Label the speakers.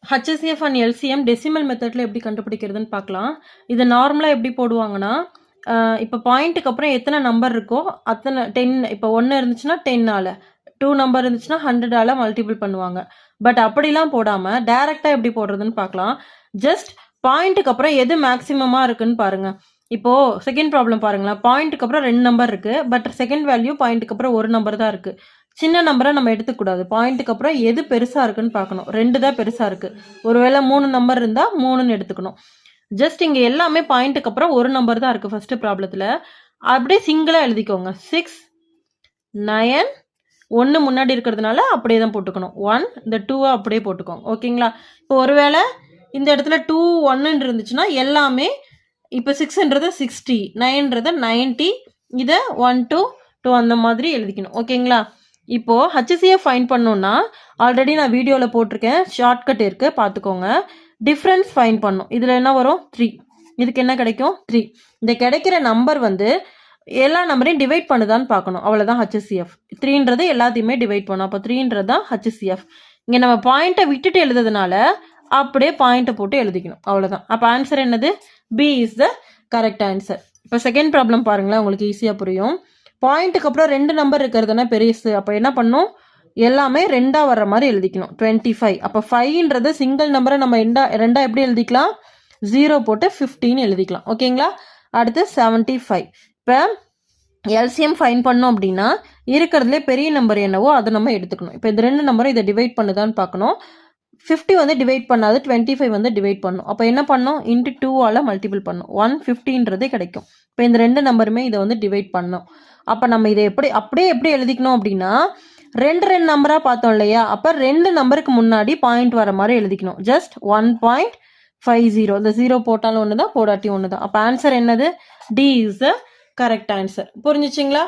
Speaker 1: HCF and LCM decimal மெத்தடில் எப்படி கண்டுபிடிக்கிறதுன்னு பார்க்கலாம். இது நார்மலாக எப்படி போடுவாங்கன்னா, இப்போ பாயிண்ட்டுக்கு அப்புறம் எத்தனை நம்பர் இருக்கோ அத்தனை 10, இப்போ 1 இருந்துச்சுன்னா 10ஆல, 2 நம்பர் இருந்துச்சுன்னா 100ஆல மல்டிபிள் பண்ணுவாங்க. பட் அப்படிலாம் போடாமல் டைரெக்டாக எப்படி போடுறதுன்னு பார்க்கலாம். ஜஸ்ட் பாயிண்ட்டுக்கு அப்புறம் எது மேக்ஸிமமாக இருக்குன்னு பாருங்க. இப்போ செகண்ட் ப்ராப்ளம் பாருங்களேன். பாயிண்ட்டுக்கு அப்புறம் 2 நம்பர் இருக்கு, பட் செகண்ட் வேல்யூ பாயிண்ட்டுக்கு அப்புறம் 1 நம்பர் தான் இருக்கு. சின்ன நம்பரை நம்ம எடுத்துக்கூடாது. பாயிண்ட்டுக்கு அப்புறம் எது பெருசா இருக்குன்னு பார்க்கணும். 2 தான் பெருசா இருக்கு. ஒருவேளை 3 நம்பர் இருந்தா 3ன்னு எடுத்துக்கணும். ஜஸ்ட் இங்க எல்லாமே பாயிண்ட்டுக்கு அப்புறம் 1 நம்பர் தான் இருக்கு ஃபர்ஸ்ட் ப்ராப்ளத்துல. அப்படியே சிங்கிளா எழுதிக்கோங்க. 6 9 1 முன்னாடி இருக்கிறதுனால அப்படியே தான் போட்டுக்கணும். 1 இந்த 2 அப்படியே போட்டுக்கோங்க. ஓகேங்களா? இப்போ ஒருவேளை இந்த இடத்துல 2 1 இருந்துச்சுன்னா எல்லாமே இப்போ 6ன்றது 60, 9ன்றது 90, இதை 1 2 2 அந்த மாதிரி எழுதிக்கணும். ஓகேங்களா? இப்போ HCF ஃபைண்ட் பண்ணோம்னா ஆல்ரெடி நான் வீடியோவில் போட்டிருக்கேன், ஷார்ட்கட் இருக்கு, பார்த்துக்கோங்க. டிஃப்ரென்ஸ் ஃபைண்ட் பண்ணும். இதில் என்ன வரும்? 3. இதுக்கு என்ன கிடைக்கும்? 3. இந்த கிடைக்கிற நம்பர் வந்து எல்லா நம்பரையும் டிவைட் பண்ணுதான்னு பார்க்கணும். அவ்வளோதான் HCF. 3ன்றது எல்லாத்தையுமே டிவைட் பண்ணும். அப்போ 3ன்றது தான் HCF. இங்கே நம்ம பாயிண்ட்டை விட்டுட்டு எழுதுறதுனால அப்படியே பாயிண்ட்டை போட்டு எழுதிக்கணும். அவ்வளோதான். அப்போ ஆன்சர் என்னது? B is the correct answer. இப்போ செகண்ட் ப்ராப்ளம் பாருங்களேன், உங்களுக்கு ஈஸியாக புரியும். பாயிண்ட்டுக்கு அப்புறம் 2 நம்பர் இருக்கிறதுனா பெருசு. அப்போ என்ன பண்ணும்? எல்லாமே 2ஆ வர்ற மாதிரி எழுதிக்கணும். 25. அப்போ 5ன்றது சிங்கிள் நம்பரை நம்ம 2ஆ எப்படி எழுதிக்கலாம்? 0 போட்டு 15 எழுதிக்கலாம். ஓகேங்களா? அடுத்து 75. இப்போ LCM ஃபைன் பண்ணோம் அப்படின்னா இருக்கிறதுலே பெரிய நம்பர் என்னவோ அதை நம்ம எடுத்துக்கணும். இப்போ இந்த 2 நம்பரை இதை டிவைட் பண்ணுதான்னு பார்க்கணும். 50 வந்து டிவைட் பண்ணாது, 25 வந்து டிவைட் பண்ணும். அப்போ என்ன பண்ணும்? இன்ட்டு 2ஆல் மல்டிபிள் பண்ணும். 150ன்றதே கிடைக்கும். இப்போ இந்த 2 நம்பருமே இதை வந்து டிவைட் பண்ணும். அப்போ நம்ம இதை அப்படியே எப்படி எழுதிக்கணும் அப்படின்னா, 2 நம்பராக பார்த்தோம் இல்லையா? அப்போ 2 நம்பருக்கு முன்னாடி பாயிண்ட் வர மாதிரி எழுதிக்கணும். ஜஸ்ட் 1.50. இந்த 0 போட்டாலும் ஒன்று தான், போடாட்டி ஒன்று தான். அப்போ ஆன்சர் என்னது? D is the correct answer. புரிஞ்சுச்சிங்களா?